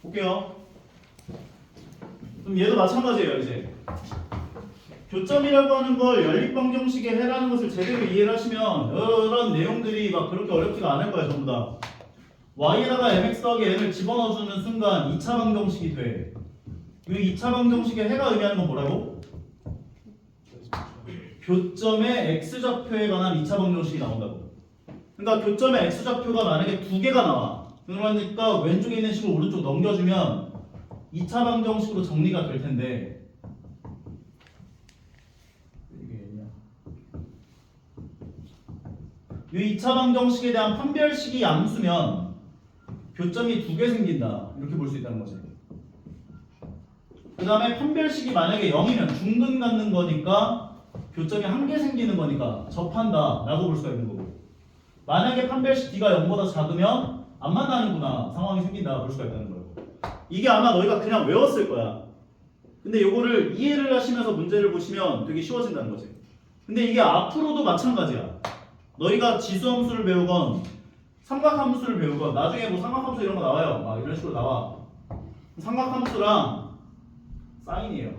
볼게요. 그럼 얘도 마찬가지예요. 이제 교점이라고 하는 걸 연립방정식의 해라는 것을 제대로 이해를 하시면 이런 내용들이 막 그렇게 어렵지가 않을 거예요. 전부 다 y에다가 mx 더하기 n을 집어넣어주는 순간 2차 방정식이 돼. 이 2차 방정식의 해가 의미하는 건 뭐라고? 교점의 x좌표에 관한 2차 방정식이 나온다고. 그러니까 교점의 x좌표가 만약에 두 개가 나와. 그러니까 왼쪽에 있는 식을 오른쪽 넘겨주면 2차 방정식으로 정리가 될 텐데 이 2차 방정식에 대한 판별식이 암수면 교점이 두 개 생긴다. 이렇게 볼 수 있다는 거죠. 그 다음에 판별식이 만약에 0이면 중근 갖는 거니까 교점이 한 개 생기는 거니까 접한다 라고 볼 수가 있는 거고, 만약에 판별식 D가 0보다 작으면 안 만나는구나 상황이 생긴다 볼 수가 있다는 거예요. 이게 아마 너희가 그냥 외웠을 거야. 근데 요거를 이해를 하시면서 문제를 보시면 되게 쉬워진다는 거지. 근데 이게 앞으로도 마찬가지야. 너희가 지수함수를 배우건 삼각함수를 배우건 나중에 뭐 삼각함수 이런 거 나와요. 막 이런 식으로 나와. 삼각함수랑 사인이에요.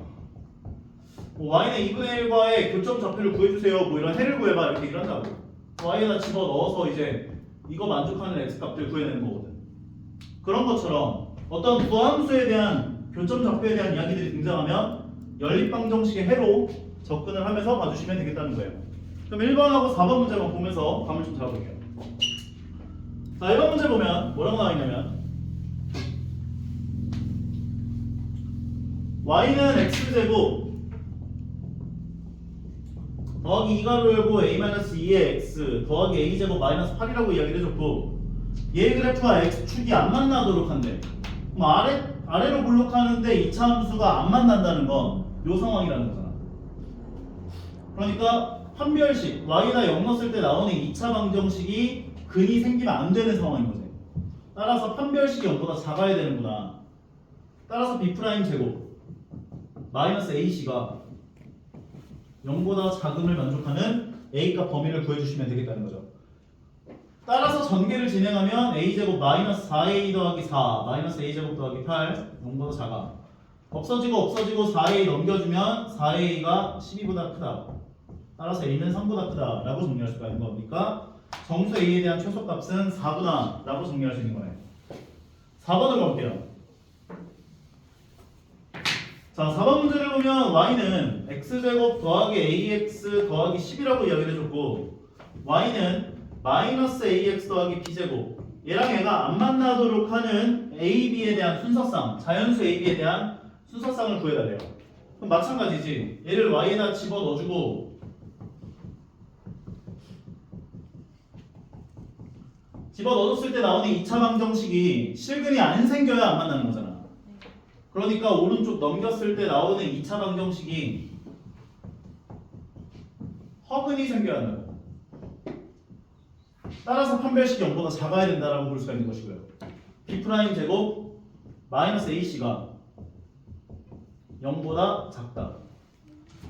뭐 y는 2분의 1과의 교점 좌표를 구해주세요. 뭐 이런 해를 구해봐 이렇게 얘기를 한다고. y에다 집어 넣어서 이제 이거 만족하는 x값들 구해내는 거거든. 그런 것처럼 어떤 부함수에 대한 교점 좌표에 대한 이야기들이 등장하면 연립방정식의 해로 접근을 하면서 봐주시면 되겠다는 거예요. 그럼 1번하고 4번 문제만 보면서 감을 좀 잡아볼게요. 자, 1번 문제 보면 뭐라고 나와있냐면 y는 x제곱 더하기 2가로 열고 a-2의 x 더하기 a제곱 마이너스 8이라고 이야기를 해줬고, 얘 그래프와 x축이 안 만나도록 한대. 그럼 아래로 블록하는데 2차 함수가 안 만난다는 건 요 상황이라는 거잖아. 그러니까 판별식 y에다 0 넣었을 때 나오는 2차 방정식이 근이 생기면 안 되는 상황인 거지. 따라서 판별식이 0보다 작아야 되는구나. 따라서 b' 제곱 마이너스 ac가 0보다 작음을 만족하는 a값 범위를 구해주시면 되겠다는 거죠. 따라서 전개를 진행하면 a제곱 마이너스 4a 더하기 4 마이너스 a제곱 더하기 8 0보다 작아. 없어지고 4a 넘겨주면 4a가 12보다 크다. 따라서 a는 3보다 크다 라고 정리할 수가 있는 겁니까? 정수 a에 대한 최소값은 4구나 라고 정리할 수 있는 거예요. 4번으로 가볼게요. 자, 4번 문제를 보면 y는 x제곱 더하기 ax 더하기 10이라고 이야기를 해줬고, y는 마이너스 ax 더하기 b제곱, 얘랑 얘가 안 만나도록 하는 a, b에 대한 순서상, 자연수 a, b에 대한 순서상을 구해달래요. 그럼 마찬가지지. 얘를 y에다 집어넣어주고 집어넣었을 때 나오는 2차 방정식이 실근이 안 생겨야 안 만나는 거잖아. 그러니까 오른쪽 넘겼을 때 나오는 2차 방정식이 허근이 생겨야 한다고. 따라서 판별식이 0보다 작아야 된다라고 볼 수가 있는 것이고요. b' 제곱 마이너스 ac가 0보다 작다.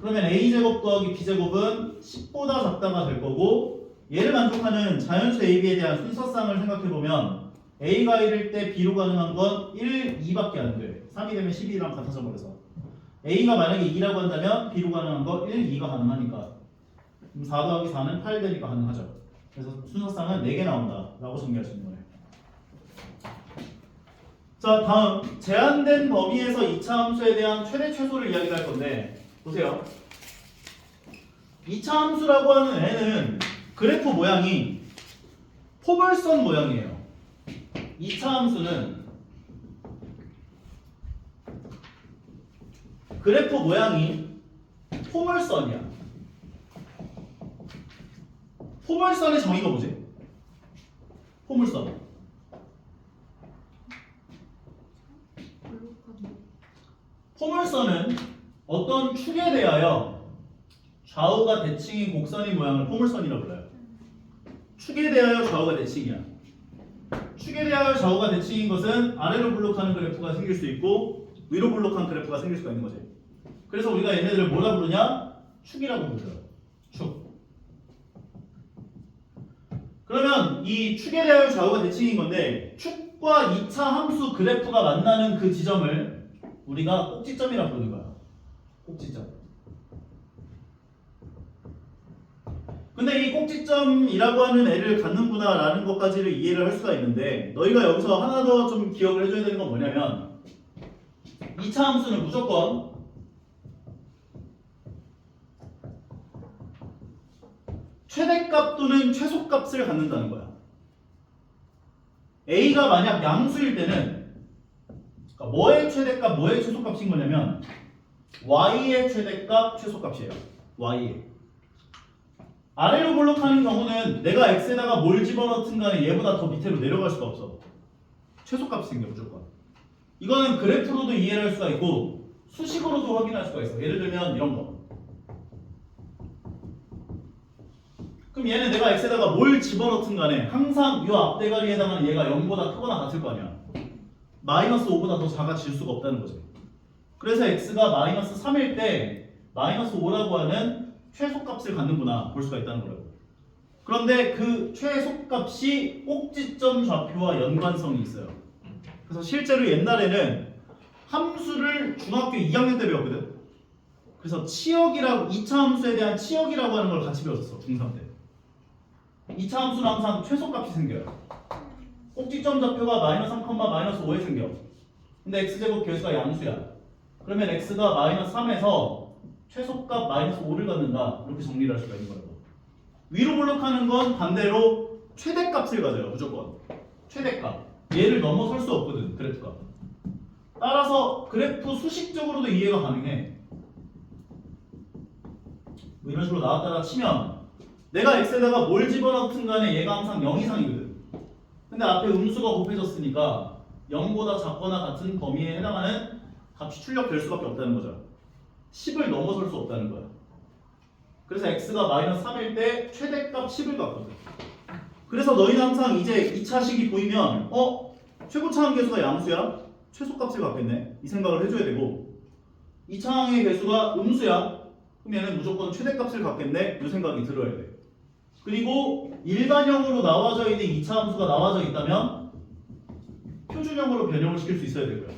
그러면 a제곱 더하기 b제곱은 10보다 작다가 될 거고, 얘를 만족하는 자연수 a, b에 대한 순서상을 생각해보면 a가 1일 때 b로 가능한 건 1, 2밖에 안 돼. 3이 되면 12랑 같아져 버려서 a가 만약에 2라고 한다면 b로 가능한 거 1, 2가 가능하니까 그럼 4 더하기 4는 8 되니까 가능하죠. 그래서 순서상은 4개 나온다 라고 정리할 수 있는 거예요. 자, 다음 제한된 범위에서 2차 함수에 대한 최대 최소를 이야기를 할 건데, 보세요. 2차 함수라고 하는 애는 그래프 모양이 포물선 모양이에요. 2차 함수는 그래프 모양이 포물선이야. 포물선의 정의가 뭐지? 포물선. 포물선은 어떤 축에 대하여 좌우가 대칭인 곡선의 모양을 포물선이라고 불러요. 축에 대하여 좌우가 대칭이야. 축에 대하여 좌우가 대칭인 것은 아래로 블록하는 그래프가 생길 수 있고 위로 블록한 그래프가 생길 수가 있는 거지. 그래서 우리가 얘네들을 뭐라 부르냐? 축이라고 부르죠. 축. 그러면 이 축에 대하여 좌우가 대칭인 건데 축과 2차 함수 그래프가 만나는 그 지점을 우리가 꼭지점이라고 부르는 거야. 꼭지점. 근데 이 꼭지점이라고 하는 애를 갖는구나라는 것까지를 이해를 할 수가 있는데 너희가 여기서 하나 더 좀 기억을 해줘야 되는 건 뭐냐면 2차 함수는 무조건 최대값 또는 최소값을 갖는다는 거야. A가 만약 양수일 때는 그러니까 뭐의 최대값, 뭐의 최소값인 거냐면 Y의 최대값, 최소값이에요. Y의. 아래로 볼록하는 경우는 내가 X에다가 뭘 집어넣든 간에 얘보다 더 밑으로 내려갈 수가 없어. 최소값이 생겨 무조건. 이거는 그래프로도 이해를 할 수가 있고 수식으로도 확인할 수가 있어. 예를 들면 이런 거. 그럼 얘는 내가 X에다가 뭘 집어넣든 간에 항상 이 앞대가리에 해당하는 얘가 0보다 크거나 같을 거 아니야. 마이너스 5보다 더 작아질 수가 없다는 거지. 그래서 X가 마이너스 3일 때 마이너스 5라고 하는 최소값을 갖는구나 볼 수가 있다는 거라고. 그런데 그 최소값이 꼭지점 좌표와 연관성이 있어요. 그래서 실제로 옛날에는 함수를 중학교 2학년 때 배웠거든. 그래서 치역이라고 2차 함수에 대한 치역이라고 하는 걸 같이 배웠었어. 중3 때. 2차 함수는 항상 최소값이 생겨요. 꼭지점 좌표가 마이너스 3, 마이너스 5에 생겨. 근데 x제곱 계수가 양수야. 그러면 x가 마이너스 3에서 최소값 마이너스 5를 갖는다. 이렇게 정리를 할 수가 있는 거라고. 위로 블록하는 건 반대로 최대값을 가져요. 무조건. 최대값. 얘를 넘어설 수 없거든. 그래프가. 따라서 그래프 수식적으로도 이해가 가능해. 뭐 이런 식으로 나왔다가 치면 내가 x에다가 뭘 집어넣든 간에 얘가 항상 0 이상이거든. 근데 앞에 음수가 곱해졌으니까 0보다 작거나 같은 범위에 해당하는 값이 출력될 수밖에 없다는 거죠. 10을 넘어설 수 없다는 거야. 그래서 x가 마이너스 3일 때 최대값 10을 갖거든. 그래서 너희는 항상 이제 2차식이 보이면 최고차항 계수가 양수야? 최소값을 갖겠네? 이 생각을 해줘야 되고 2차항의 계수가 음수야? 그럼 얘는 무조건 최대값을 갖겠네? 이 생각이 들어야 돼. 그리고 일반형으로 나와져 있는 2차 함수가 나와져 있다면 표준형으로 변형을 시킬 수 있어야 되고요.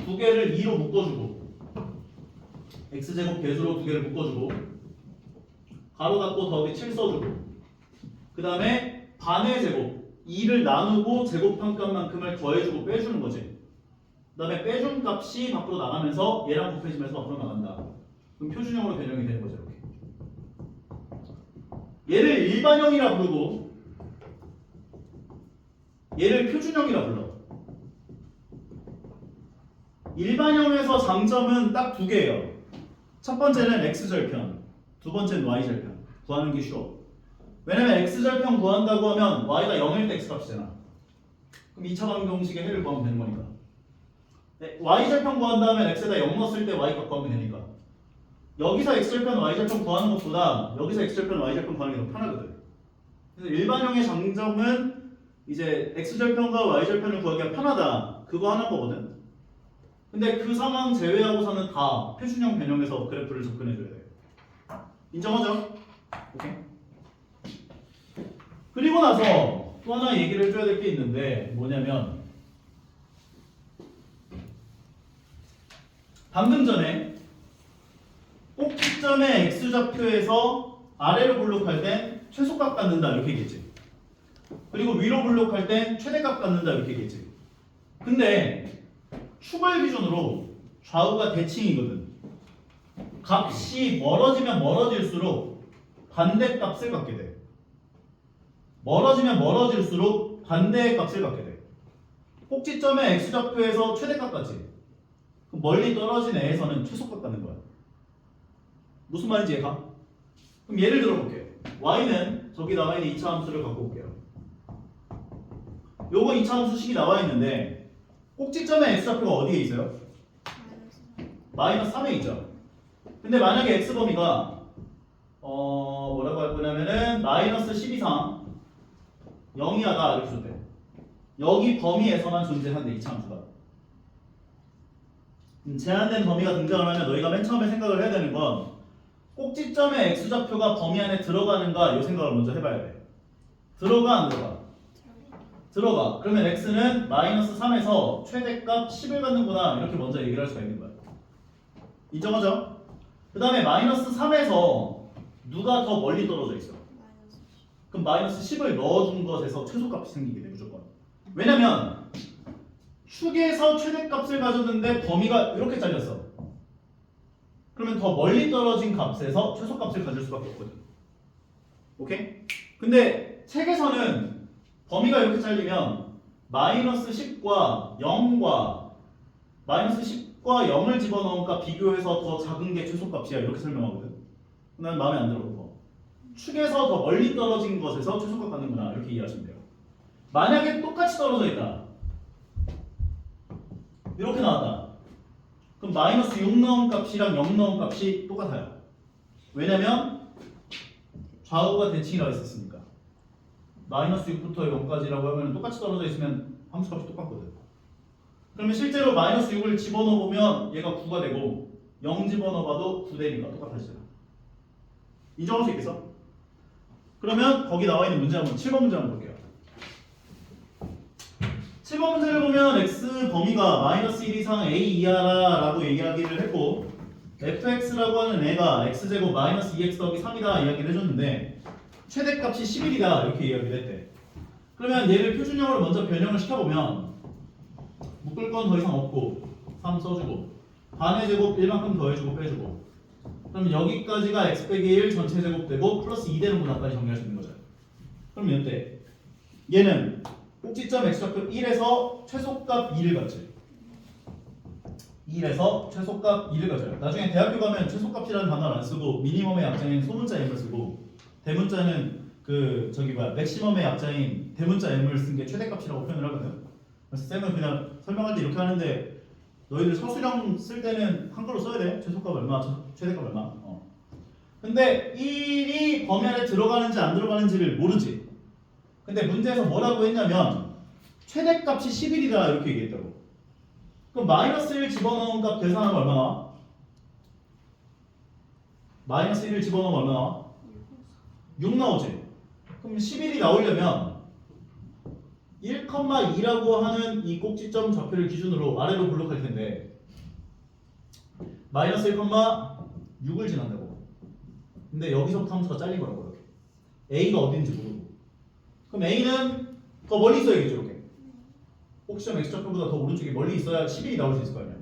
두 개를 2로 묶어주고 x제곱 계수로 두 개를 묶어주고 가로 닫고 더하기 7 써주고 그 다음에 반의 제곱 2를 나누고 제곱한 값만큼을 더해주고 빼주는 거지. 그 다음에 빼준 값이 밖으로 나가면서 얘랑 곱해지면서 밖으로 나간다. 그럼 표준형으로 변형이 되는 거죠. 이렇게. 얘를 일반형이라 부르고 얘를 표준형이라 불러. 일반형에서 장점은 딱 두 개예요. 첫 번째는 x절편, 두 번째는 y절편. 구하는 게 쉬워. 왜냐면 x절편 구한다고 하면 y가 0일 때 x값이잖아. 그럼 2차 방정식의 해를 구하면 되는 거니까. 네, y절편 구한 다음에 x에다 0 넣었을 때 y값 구하면 되니까. 여기서 x절편, y절편 구하는 것보다 여기서 x절편, y절편 구하는 게 더 편하거든. 그래서 일반형의 장점은 이제 x절편과 y절편을 구하기가 편하다. 그거 하는 거거든. 근데 그 상황 제외하고서는 다 표준형 변형에서 그래프를 접근해줘야 돼. 인정하죠? 오케이. 그리고 나서 또 하나 얘기를 해줘야 될 게 있는데 뭐냐면 방금 전에 꼭지점의 x좌표에서 아래로 블록할 땐 최소값 갖는다 이렇게 얘기했지. 그리고 위로 블록할 땐 최대값 갖는다 이렇게 얘기했지. 근데 축을 기준으로 좌우가 대칭이거든. 값이 멀어지면 멀어질수록 반대값을 갖게 돼. 멀어지면 멀어질수록 반대의 값을 갖게 돼. 꼭지점의 x좌표에서 최대값 같지. 멀리 떨어진 애에서는 최소값 갖는 거야. 무슨 말인지 이해가? 그럼 예를 들어볼게요. y는 저기 나와 있는 2차 함수를 갖고 올게요. 요거 2차 함수식이 나와 있는데 꼭지점의 x좌표가 어디에 있어요? 마이너스 3에 있죠. 근데 만약에 x범위가 뭐라고 할 거냐면은 마이너스 10 이상 0 이하다 이렇게 줬대. 여기 범위에서만 존재한대 2차 함수가. 제한된 범위가 등장을 하면 너희가 맨 처음에 생각을 해야 되는 건 꼭지점의 x좌표가 범위 안에 들어가는가 이 생각을 먼저 해봐야 돼. 들어가 안 들어가? 들어가. 그러면 x는 마이너스 3에서 최대값 10을 갖는구나 이렇게 먼저 얘기를 할 수가 있는 거야. 인정하죠? 그 다음에 마이너스 3에서 누가 더 멀리 떨어져 있어? 그럼 마이너스 10을 넣어준 것에서 최소값이 생기게 돼 무조건. 왜냐면 축에서 최대값을 가졌는데 범위가 이렇게 잘렸어. 그러면 더 멀리 떨어진 값에서 최소값을 가질 수밖에 없거든. 오케이? 근데 책에서는 범위가 이렇게 잘리면 마이너스 10과 0과 마이너스 10과 0을 집어넣은 값 비교해서 더 작은 게 최소값이야 이렇게 설명하거든. 난 마음에 안 들어 그거. 축에서 더 멀리 떨어진 것에서 최소값 갖는구나 이렇게 이해하시면 돼요. 만약에 똑같이 떨어져 있다. 이렇게 나왔다. 그럼 마이너스 6 넣은 값이랑 0 넣은 값이 똑같아요. 왜냐면 좌우가 대칭이라고 했었으니까. 마이너스 6부터 0까지라고 하면 똑같이 떨어져 있으면 함수값이 똑같거든. 그러면 실제로 마이너스 6을 집어넣어보면 얘가 9가 되고 0 집어넣어봐도 9 되니까 똑같아지잖아. 인정할 수 있겠어? 그러면 거기 나와 있는 문제 한번 7번 문제 한번 볼게요. 7번 문제를 보면 x 범위가 마이너스 1 이상 a 이하라 라고 얘기하기를 했고 fx라고 하는 애가 x제곱 마이너스 2x 더하기 3이다 이야기를 해줬는데 최대값이 11이다 이렇게 이야기를 했대. 그러면 얘를 표준형으로 먼저 변형을 시켜보면 묶을 건 더 이상 없고 3 써주고 반의 제곱 1만큼 더해주고 빼주고 그럼 여기까지가 x 빼기 1 전체 제곱되고 플러스 2 되는구나까지 정리할 수 있는 거죠. 그럼 이때 얘는 꼭지점 x좌표 1에서 최소값 2를 갖지. 1에서 최소값 2를 가져요. 나중에 대학교 가면 최소값이라는 단어를 안 쓰고 미니멈의 약자인 소문자 m을 쓰고 대문자는 맥시멈의 약자인 대문자 m을 쓴 게 최대값이라고 표현을 하거든. 그래서 쌤은 그냥 설명할 때 이렇게 하는데 너희들 서술형 쓸 때는 한글로 써야 돼. 최소값 얼마, 최대값 얼마. 근데 1이 범위 안에 들어가는지 안 들어가는지를 모르지. 근데 문제에서 뭐라고 했냐면 최대값이 11이다 이렇게 얘기했다고. 그럼 마이너스 1 집어넣은 값 계산하면 얼마 나와? 마이너스 1을 집어넣으면 얼마 나와? 6 나오지. 그럼 11이 나오려면 1,2라고 하는 이 꼭지점 좌표를 기준으로 아래로 블록할 텐데 마이너스 1,6을 지난다고. 근데 여기서부터 함수가 잘린 거라고. A가 어딘지 모르고. 그럼 A는 더 멀리 있어야겠죠 이렇게. 꼭지점 x좌표보다 더 오른쪽이 멀리 있어야 11이 나올 수 있을 거 아니야.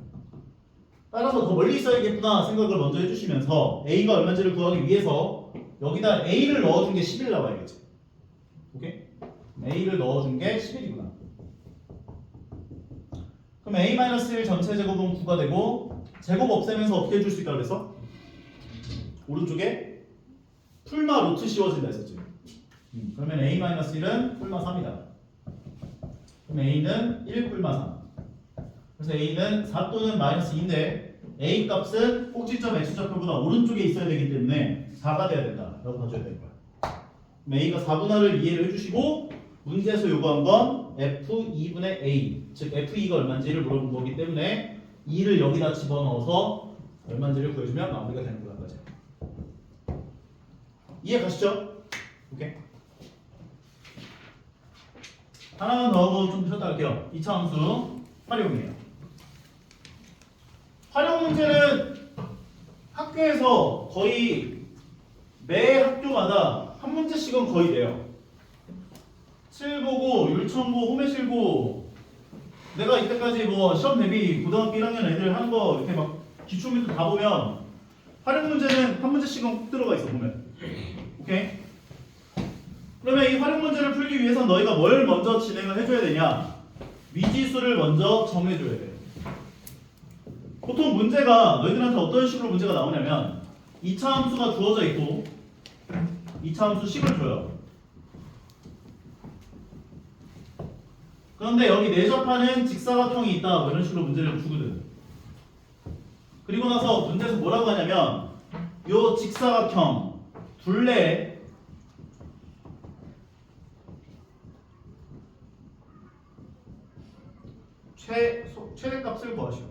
따라서 더 멀리 있어야겠구나 생각을 먼저 해주시면서 A가 얼마인지를 구하기 위해서 여기다 A를 넣어준 게 11 나와야겠지. 오케이? A를 넣어준 게 11이구나. 그럼 A-1 전체 제곱은 9가 되고 제곱 없애면서 어떻게 해줄 수 있다고 그랬어? 오른쪽에 풀마 루트 씌워진다 했었지. 그러면 A-1은 풀마 3이다. 그럼 A는 1 풀마 3. 그래서 A는 4 또는 마이너스 2인데 A 값은 꼭지점 x좌표보다 오른쪽에 있어야 되기 때문에 4가 돼야 된다 라고 봐줘야 될 거야. 그럼 A가 4분할을 이해를 해주시고 문제에서 요구한 건 F2분의 A 즉 F2가 얼마인지를 물어본 거기 때문에 2를 여기다 집어넣어서 얼마인지를 구해주면 마무리가 되는 거까지. 이해 가시죠? 오케이. 하나만 더 하고 좀 쉬었다 할게요. 2차 함수 활용이에요. 활용 문제는 학교에서 거의 매 학교마다 한 문제씩은 거의 내요. 칠보고, 율천보, 호매실보 내가 이때까지 뭐 시험 대비 고등학교 1학년 애들 하는 거 이렇게 막 기출문제 다 보면 활용 문제는 한 문제씩은 꼭 들어가 있어 보면. 오케이? 그러면 이 활용 문제를 풀기 위해서 너희가 뭘 먼저 진행을 해줘야 되냐? 미지수를 먼저 정해줘야 돼. 보통 문제가 너희들한테 어떤 식으로 문제가 나오냐면 2차 함수가 주어져 있고 2차 함수 식을 줘요. 그런데 여기 내접하는 직사각형이 있다 뭐 이런 식으로 문제를 주거든. 그리고 나서 문제에서 뭐라고 하냐면 요 직사각형 둘레 최대값을 구하시오.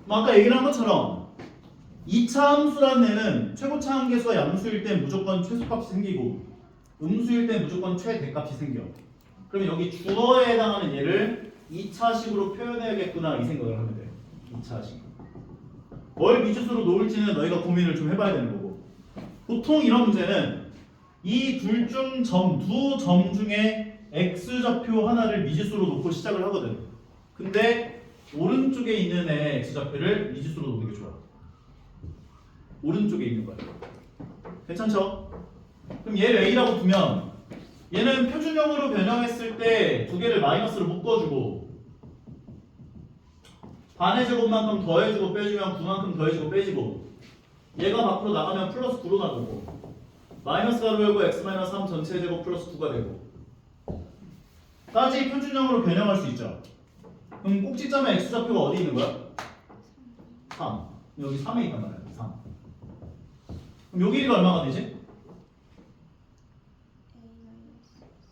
아까 얘기를 한 것처럼 2차 함수라는 애는 최고차 함계수가 양수일 때 무조건 최소값이 생기고 음수일 때 무조건 최대값이 생겨. 그러면 여기 주어에 해당하는 얘를 2차식으로 표현해야겠구나 이 생각을 하면 돼. 2차식. 뭘 미지수로 놓을지는 너희가 고민을 좀 해봐야 되는 거고. 보통 이런 문제는 이 둘 중 두 점 중에 x좌표 하나를 미지수로 놓고 시작을 하거든. 근데 오른쪽에 있는 애 x좌표를 미지수로 놓는 게 좋아. 오른쪽에 있는 거야. 괜찮죠? 그럼 얘를 a라고 두면 얘는 표준형으로 변형했을 때 두 개를 마이너스로 묶어주고 반의 제곱만큼 더해주고 빼주면 9만큼 더해주고 빼지고 얘가 밖으로 나가면 플러스 9로 나오고 마이너스 가로 열고 x 마이너스 3 전체 제곱 플러스 9가 되고 까지 표준형으로 변형할 수 있죠. 그럼 꼭지점에 x좌표가 어디 있는 거야? 3. 여기 3에 있단 말이야. 3. 그럼 요 길이가 얼마가 되지?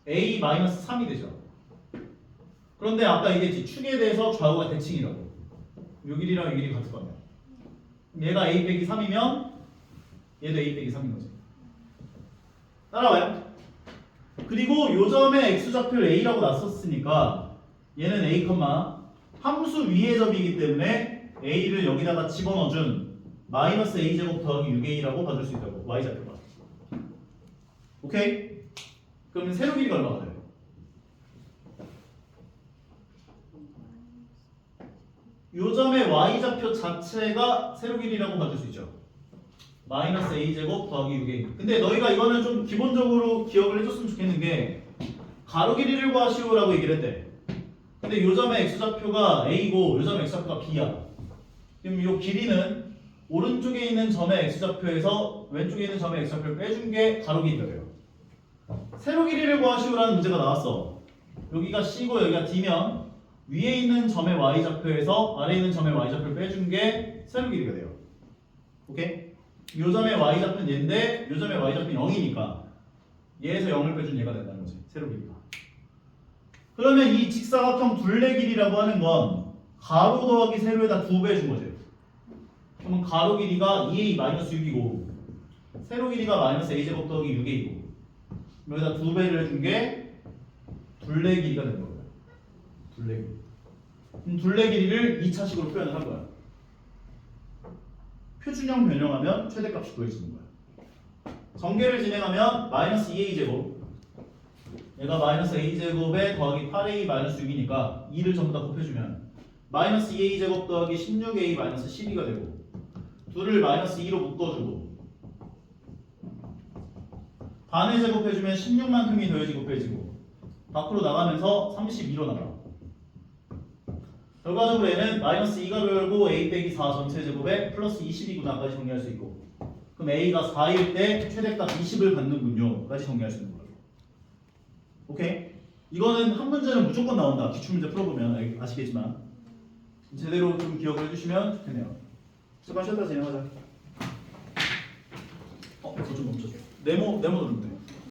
a-3이 되죠. 그런데 아까 얘기했지 축에 대해서 좌우가 대칭이라고. 요 길이랑 요 길이 같을 거 아니야. 얘가 a 빼기 3이면 얘도 a 빼기 3인 거지. 따라와요. 그리고 요 점에 x좌표를 a라고 놨었으니까 얘는 a, 함수 위의 점이기 때문에 a를 여기다가 집어넣어준 마이너스 a제곱 더하기 6a라고 봐줄 수 있다고. y좌표가. 오케이? 그러면 세로 길이가 얼마가 돼요? 요 점의 y좌표 자체가 세로 길이라고 봐줄 수 있죠. 마이너스 a제곱 더하기 6a. 근데 너희가 이거는 좀 기본적으로 기억을 해줬으면 좋겠는 게 가로 길이를 구하시오라고 얘기를 했대. 근데 요 점의 x좌표가 a고 요 점의 x좌표가 b야. 그럼 요 길이는 오른쪽에 있는 점의 x좌표에서 왼쪽에 있는 점의 x좌표를 빼준 게 가로 길이가 돼요. 세로 길이를 구하시오라는 문제가 나왔어. 여기가 c고 여기가 d면 위에 있는 점의 y좌표에서 아래에 있는 점의 y좌표를 빼준 게 세로 길이가 돼요. 오케이? 요 점의 y좌표는 얘인데 요 점의 y좌표는 0이니까 얘에서 0을 빼준 얘가 된다는 거지. 세로 길이가. 그러면 이 직사각형 둘레 길이라고 하는 건 가로 더하기 세로에다 2배 해준 거지. 그러면 가로 길이가 2a-6이고 세로 길이가 마이너스 a제곱 더하기 6a이고 여기다 2배를 해준 게 둘레 길이가 되는 거예요. 둘레 길이. 그럼 둘레 길이를 2차식으로 표현을 한 거야. 표준형 변형하면 최대값이 구해지는 거야. 전개를 진행하면 마이너스 2a제곱 얘가 마이너스 a제곱에 더하기 8a 마이너스 6이니까 2를 전부 다 곱해주면 마이너스 2a제곱 더하기 16a 마이너스 12가 되고 둘을 마이너스 2로 묶어주고 반의 제곱해주면 16만큼이 더해지고 빼지고 밖으로 나가면서 32로 나가. 결과적으로 얘는 마이너스 2가로 열고 a 빼기 4 전체 제곱에 플러스 22구나까지 정리할 수 있고 그럼 a가 4일 때 최대값 20을 받는군요 까지 정리할 수 있는 거예요. 오케이? 이거는 한 문제는 무조건 나온다. 기출문제 풀어보면 아시겠지만 제대로 좀 기억을 해주시면 좋겠네요. 잠깐 쉬었다 진행하자. 그거 좀 멈춰줘. 네모 누르면 돼.